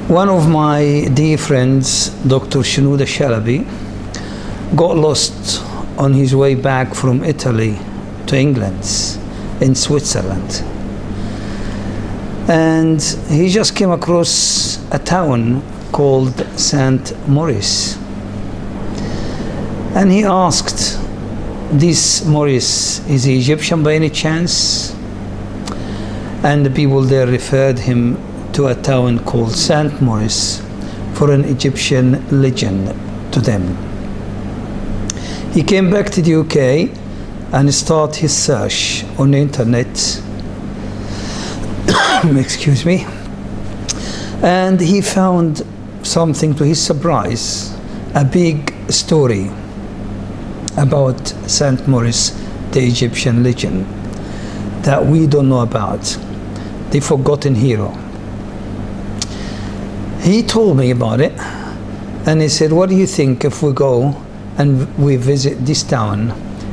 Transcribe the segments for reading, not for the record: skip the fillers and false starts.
One of my dear friends, Dr. Shenouda Shalabi, got lost on his way back from Italy to England in Switzerland. And he just came across a town called St. Maurice. And he asked, this Maurice, is he Egyptian by any chance? And the people there referred him to a town called St. Maurice for an Egyptian legend to them. He came back to the UK and started his search on the internet. Excuse me. And he found something to his surprise, a big story about St. Maurice, the Egyptian legend that we don't know about, the forgotten hero. He told me about it, and he said, what do you think if we go and we visit this town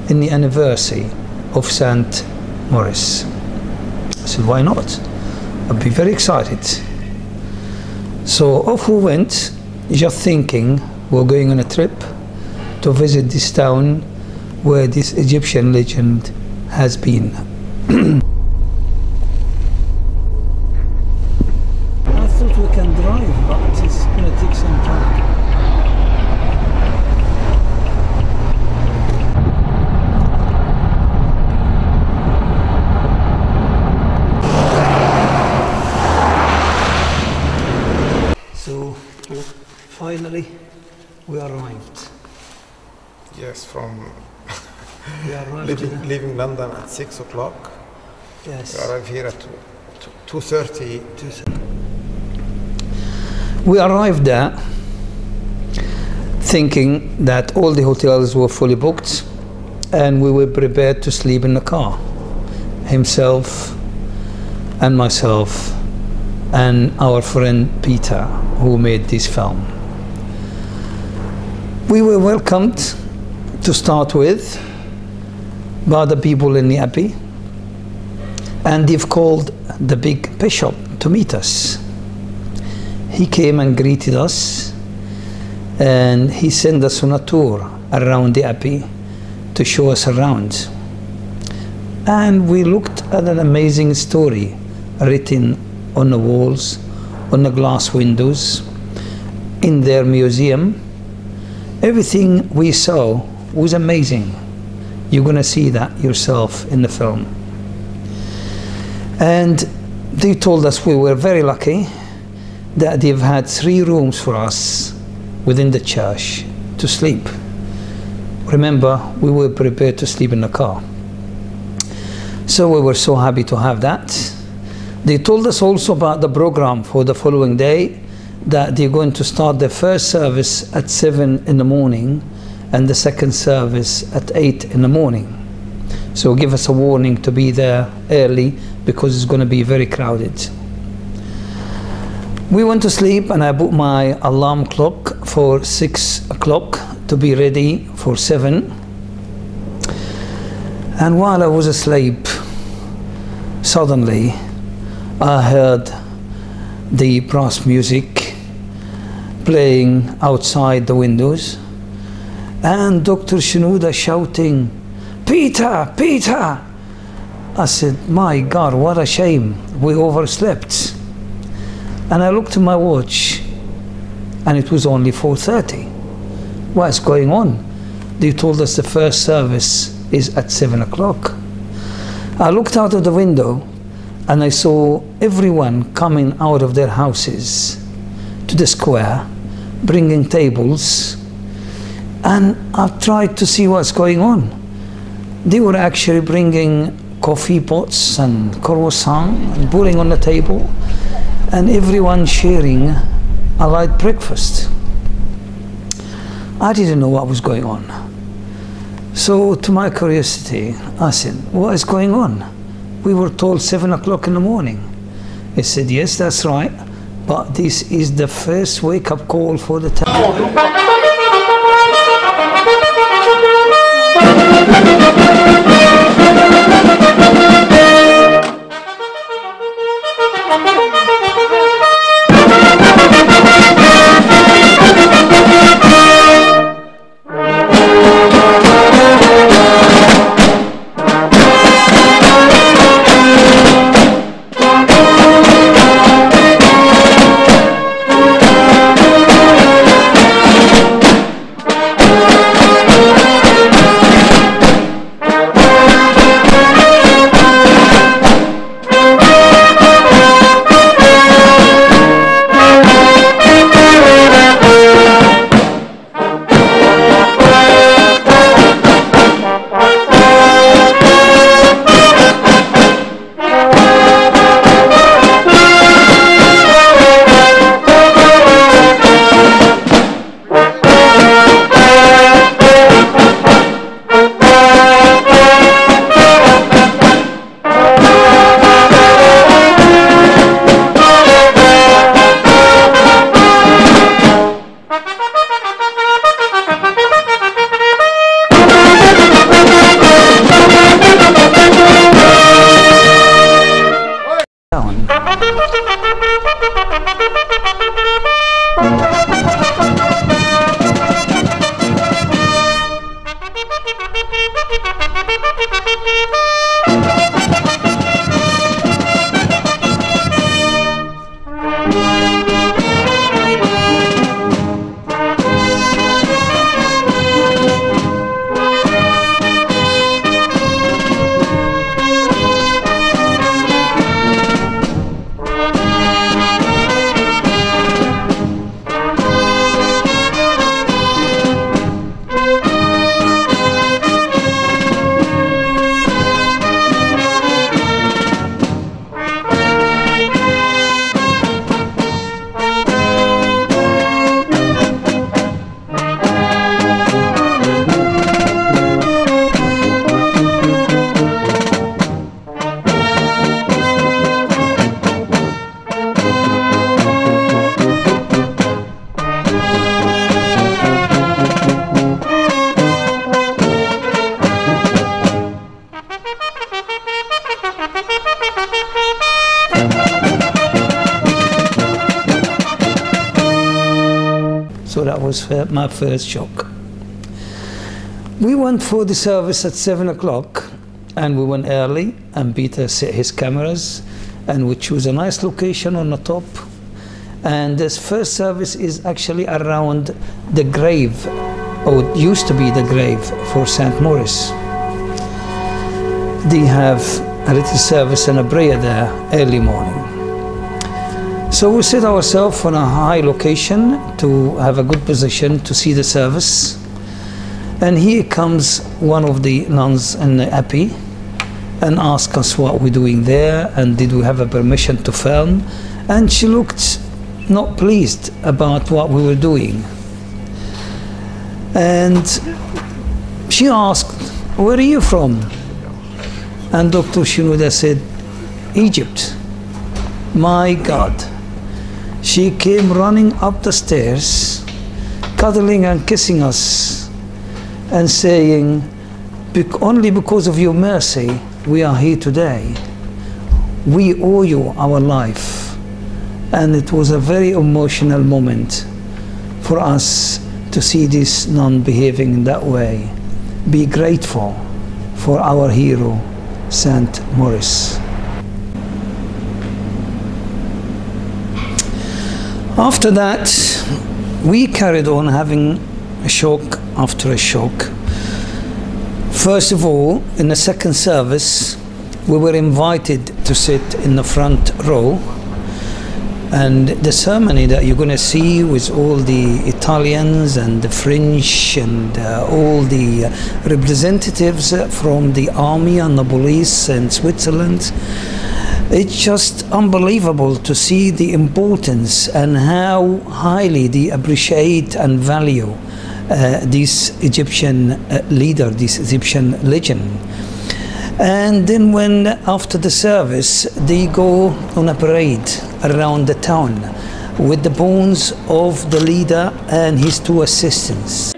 in the anniversary of St. Maurice? I said, why not? I'd be very excited. So off we went, just thinking we're going on a trip to visit this town where this Egyptian legend has been. I thought we can drive, but it's going to take some time. So finally we arrived. Yes, from We arrived leaving London at 6 o'clock. Yes. We arrived here at 2:30. We arrived there thinking that all the hotels were fully booked and we were prepared to sleep in the car. Himself and myself and our friend Peter, who made this film. We were welcomed to start with by the people in the Abbey, and they've called the big bishop to meet us. He came and greeted us, and he sent us on a tour around the Abbey to show us around. And we looked at an amazing story written on the walls, on the glass windows, in their museum. Everything we saw was amazing. You're going to see that yourself in the film. And they told us we were very lucky that they've had 3 rooms for us within the church to sleep. Remember, we were prepared to sleep in the car. So we were so happy to have that. They told us also about the program for the following day, that they're going to start the first service at 7 in the morning and the second service at 8 in the morning. So give us a warning to be there early because it's going to be very crowded. We went to sleep and I put my alarm clock for 6 o'clock to be ready for 7. And while I was asleep, suddenly I heard the brass music playing outside the windows and Dr. Shenouda shouting, "Peter, Peter!" I said, my God, what a shame, we overslept. And I looked at my watch and it was only 4:30. What's going on? They told us the first service is at 7 o'clock. I looked out of the window and I saw everyone coming out of their houses to the square, bringing tables, and I tried to see what's going on. They were actually bringing coffee pots and croissant and putting on the table, and everyone sharing a light breakfast. I didn't know what was going on. So to my curiosity, I said, what is going on? We were told 7 o'clock in the morning. He said, yes, that's right, but this is the first wake-up call for the town. So that was my first shock. We went for the service at 7 o'clock, and we went early, and Peter set his cameras, and we chose a nice location on the top. And this first service is actually around the grave, or it used to be the grave for St. Maurice. They have a little service and a prayer there early morning. So we set ourselves on a high location to have a good position to see the service. And here comes one of the nuns in the abbey and asked us what we're doing there and did we have a permission to film. And she looked not pleased about what we were doing. And she asked, "Where are you from?" And Dr. Shinouda said, "Egypt." My God. She came running up the stairs, cuddling and kissing us, and saying, "Only because of your mercy we are here today. We owe you our life." And it was a very emotional moment for us to see this nun behaving in that way. Be grateful for our hero, St. Maurice. After that, we carried on having a shock after a shock. First of all, in the second service, we were invited to sit in the front row, and the ceremony that you're going to see with all the Italians and the French and all the representatives from the army and the police and Switzerland, it's just unbelievable to see the importance and how highly they appreciate and value this Egyptian leader, this Egyptian legend. And then when after the service they go on a parade around the town with the bones of the leader and his two assistants.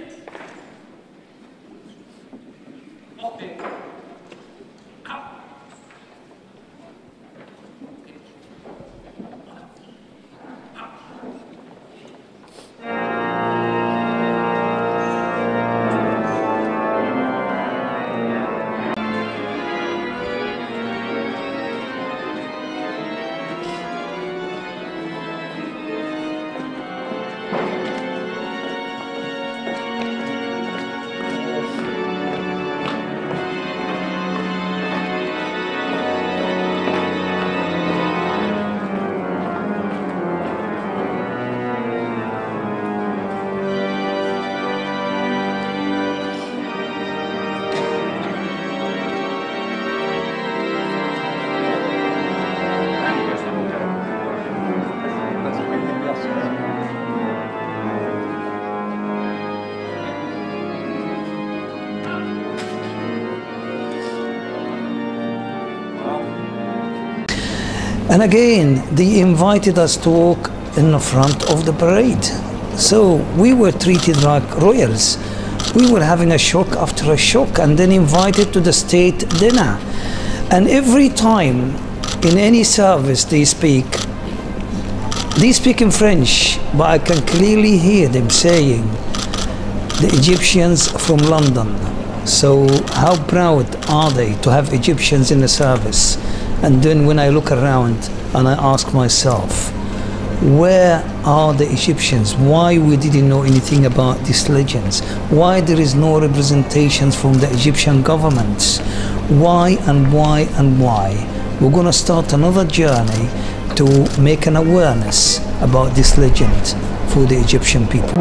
And again, they invited us to walk in the front of the parade. So we were treated like royals. We were having a shock after a shock and then invited to the state dinner. And every time in any service they speak in French, but I can clearly hear them saying, "The Egyptians from London." So how proud are they to have Egyptians in the service? And then when I look around and I ask myself, where are the Egyptians? Why we didn't know anything about these legends? Why there is no representations from the Egyptian governments? Why and why and why? We're going to start another journey to make an awareness about this legend for the Egyptian people.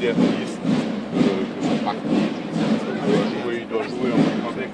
des artistes que sont partis. Il doit jouer avec...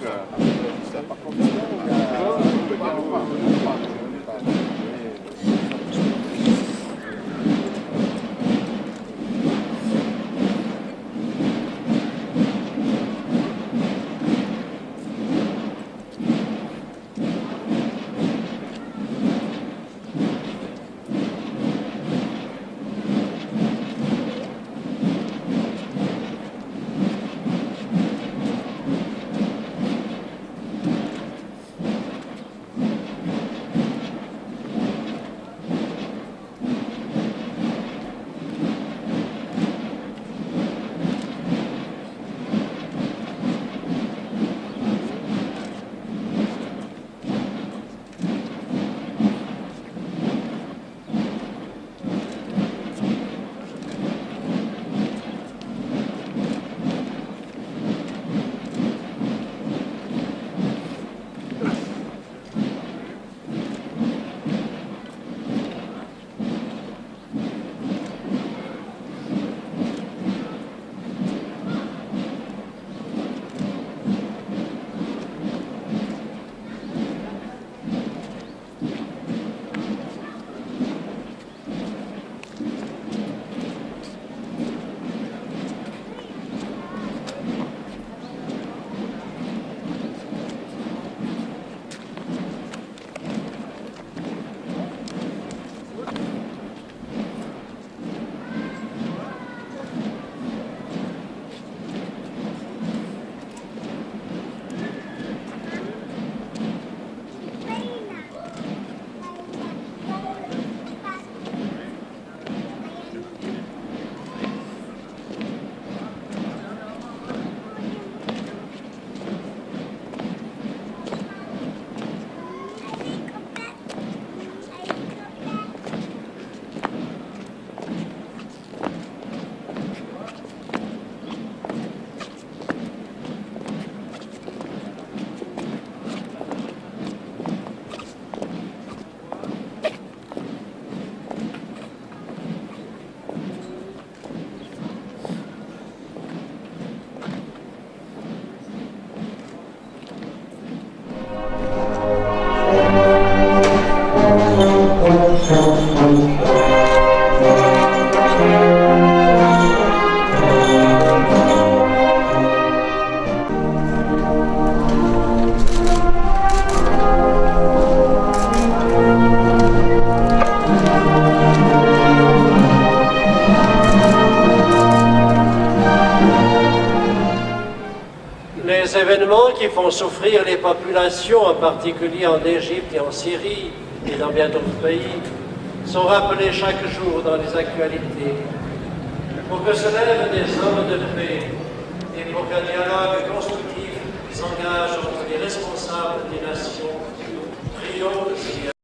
Les événements qui font souffrir les populations, en particulier en Égypte et en Syrie et dans bien d'autres pays, sont rappelés chaque jour dans les actualités. Pour que se lèvent des hommes de paix et pour qu'un dialogue constructif s'engage entre les responsables des nations, prions le Seigneur.